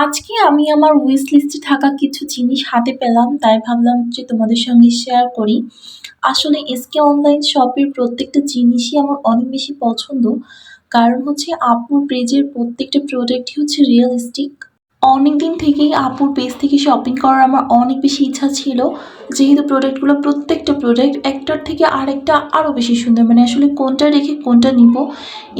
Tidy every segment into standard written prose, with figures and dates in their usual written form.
আজকে আমি আমার উইশ লিস্টে থাকা কিছু জিনিস হাতে পেলাম, তাই ভাবলাম যে তোমাদের সঙ্গে শেয়ার করি। আসলে এসকে অনলাইন শপের প্রত্যেকটা জিনিসই আমার অনেক বেশি পছন্দ। কারণ হচ্ছে আপুর পেজের প্রত্যেকটা প্রোডাক্টই হচ্ছে রিয়েলিস্টিক। অনেকদিন থেকেই আপুর পেজ থেকে শপিং করার আমার অনেক বেশি ইচ্ছা ছিল। যেহেতু প্রোডাক্টগুলো প্রত্যেকটা প্রোডাক্ট একটার থেকে আরেকটা আরও বেশি সুন্দর। মানে আসলে কোনটা রেখে কোনটা নিবো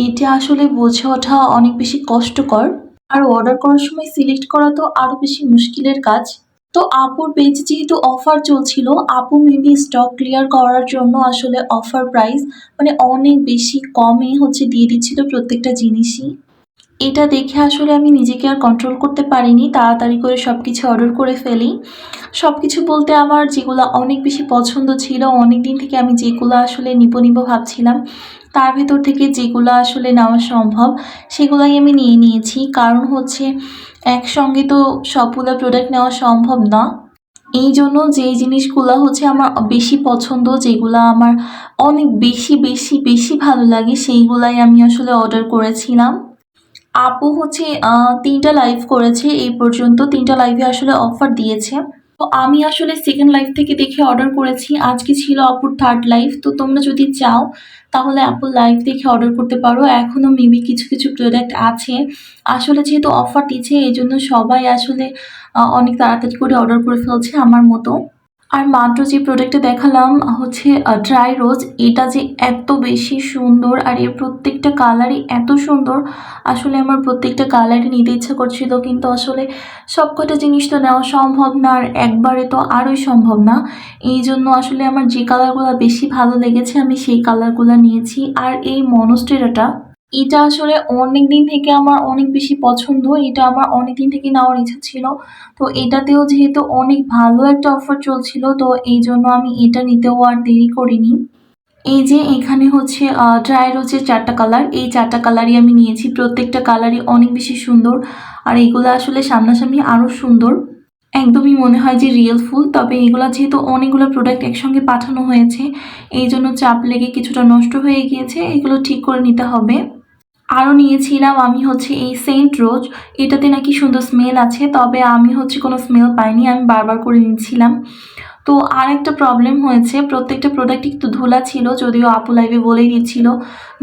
এটা আসলে বুঝে ওঠা অনেক বেশি কষ্টকর। আর অর্ডার করার সময় সিলেক্ট করা তো আরো বেশি মুশকিলের কাজ। তো আপুর পেজে যেহেতু অফার চলছিল, আপু মেবি স্টক ক্লিয়ার করার জন্য আসলে অফার প্রাইস মানে অনেক বেশি কমে হচ্ছে দিয়ে দিচ্ছিল প্রত্যেকটা জিনিসই। এটা দেখে আসলে আমি নিজেকে আর কন্ট্রোল করতে পারিনি, তাড়াতাড়ি করে সব কিছু অর্ডার করে ফেলি। সব কিছু বলতে আমার যেগুলো অনেক বেশি পছন্দ ছিল, অনেক দিন থেকে আমি যেগুলো আসলে নিবো ভাবছিলাম, তার ভেতর থেকে যেগুলো আসলে নেওয়া সম্ভব সেগুলাই আমি নিয়ে নিয়েছি। কারণ হচ্ছে একসঙ্গে তো সবগুলো প্রোডাক্ট নেওয়া সম্ভব না। এই জন্য যেই জিনিসগুলো হচ্ছে আমার বেশি পছন্দ, যেগুলো আমার অনেক বেশি বেশি বেশি ভালো লাগে সেইগুলাই আমি আসলে অর্ডার করেছিলাম। আপু হচ্ছে ৩ টা লাইভ করেছে এই পর্যন্ত। ৩ টা লাইভে আসলে অফার দিয়েছে। তো আমি আসলে সেকেন্ড লাইভ থেকে দেখে অর্ডার করেছি। আজকে ছিল আপুর থার্ড লাইভ। তো তোমরা যদি চাও তাহলে আপুর লাইভ দেখে অর্ডার করতে পারো। এখনও মেবি কিছু কিছু প্রোডাক্ট আছে। আসলে যেহেতু অফার দিচ্ছে এইজন্য সবাই আসলে অনেক তাড়াতাড়ি করে অর্ডার করে ফেলছে আমার মতো। আর মাত্র যে প্রোডাক্টটা দেখালাম হচ্ছে ড্রাই রোজ। এটা যে এত বেশি সুন্দর আর এর প্রত্যেকটা কালারই এত সুন্দর। আসলে আমার প্রত্যেকটা কালারই নিতে ইচ্ছা করছিল, কিন্তু আসলে সবকটা জিনিস তো নেওয়া সম্ভব না, আর একবারে তো আরোই সম্ভব না। এই জন্য আসলে আমার যে কালারগুলো বেশি ভালো লেগেছে আমি সেই কালারগুলো নিয়েছি। আর এই মনস্টেরাটা, এটা আসলে অনেক দিন থেকে আমার অনেক বেশি পছন্দ। এটা আমার অনেক দিন থেকে নেওয়ার ইচ্ছা ছিল। তো এটাতেও যেহেতু অনেক ভালো একটা অফার চলছিল, তো এই জন্য আমি এটা নিতেও আর দেরি করিনি। এই যে এখানে হচ্ছে ড্রাই রোজের ৪ টা কালার, এই ৪ টা কালারই আমি নিয়েছি। প্রত্যেকটা কালারই অনেক বেশি সুন্দর। আর এগুলো আসলে সামনাসামনি আরও সুন্দর। একদমই মনে হয় যে রিয়েল ফুল। তবে এগুলা যেহেতু অনেকগুলো প্রোডাক্ট একসঙ্গে পাঠানো হয়েছে, এই জন্য চাপ লেগে কিছুটা নষ্ট হয়ে গিয়েছে। এগুলো ঠিক করে নিতে হবে। আরও নিয়েছিলাম আমি হচ্ছে এই সেন্ট রোজ। এটাতে নাকি সুন্দর স্মেল আছে, তবে আমি হচ্ছে কোনো স্মেল পাইনি। আমি বারবার করে নিচ্ছিলাম। তো আর একটা প্রবলেম হয়েছে, প্রত্যেকটা প্রোডাক্ট একটু ধুলা ছিল, যদিও আপু লাইভে বলেই দিচ্ছিল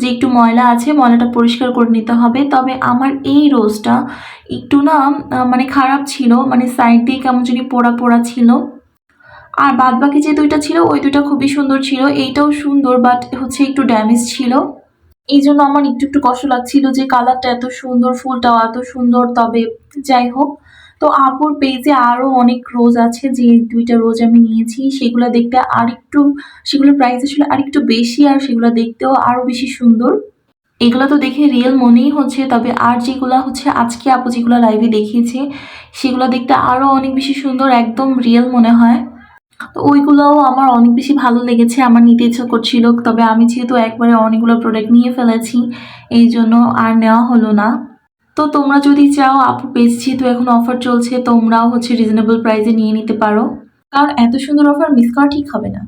যে একটু ময়লা আছে, ময়লাটা পরিষ্কার করে নিতে হবে। তবে আমার এই রোজটা একটু না মানে খারাপ ছিল, মানে সাইড দিয়ে কেমন জানি পোড়া পোড়া ছিল। আর বাদবাকি যে দুইটা ছিল ওই দুইটা খুবই সুন্দর ছিল। এইটাও সুন্দর, বাট হচ্ছে একটু ড্যামেজ ছিল। এই জন্য আমার একটু একটু কষ্ট লাগছিল যে কালারটা এত সুন্দর, ফুলটাও এত সুন্দর। তবে যাই হোক। তো আপুর পেজে আরও অনেক রোজ আছে, যে ২টা রোজ আমি নিয়েছি সেগুলো দেখতে আরেকটু, সেগুলোর প্রাইস আসলে আরেকটু বেশি, আর সেগুলো দেখতেও আরও বেশি সুন্দর। এগুলো তো দেখে রিয়েল মনেই হচ্ছে, তবে আর যেগুলো হচ্ছে আজকে আপু যেগুলো লাইভে দেখিয়েছে সেগুলো দেখতে আরও অনেক বেশি সুন্দর, একদম রিয়েল মনে হয়। তো ওইগুলোও আমার অনেক বেশি ভালো লেগেছে, আমার নিতে ইচ্ছা করছিল। তবে আমি যেহেতু একবারে অনেকগুলো প্রোডাক্ট নিয়ে ফেলেছি, এই জন্য আর নেওয়া হলো না। তো তোমরা যদি চাও, আপু পেজ যেহেতু এখন অফার চলছে, তোমরাও হচ্ছে রিজনেবল প্রাইসে নিয়ে নিতে পারো। কারণ এত সুন্দর অফার মিস করা ঠিক হবে না।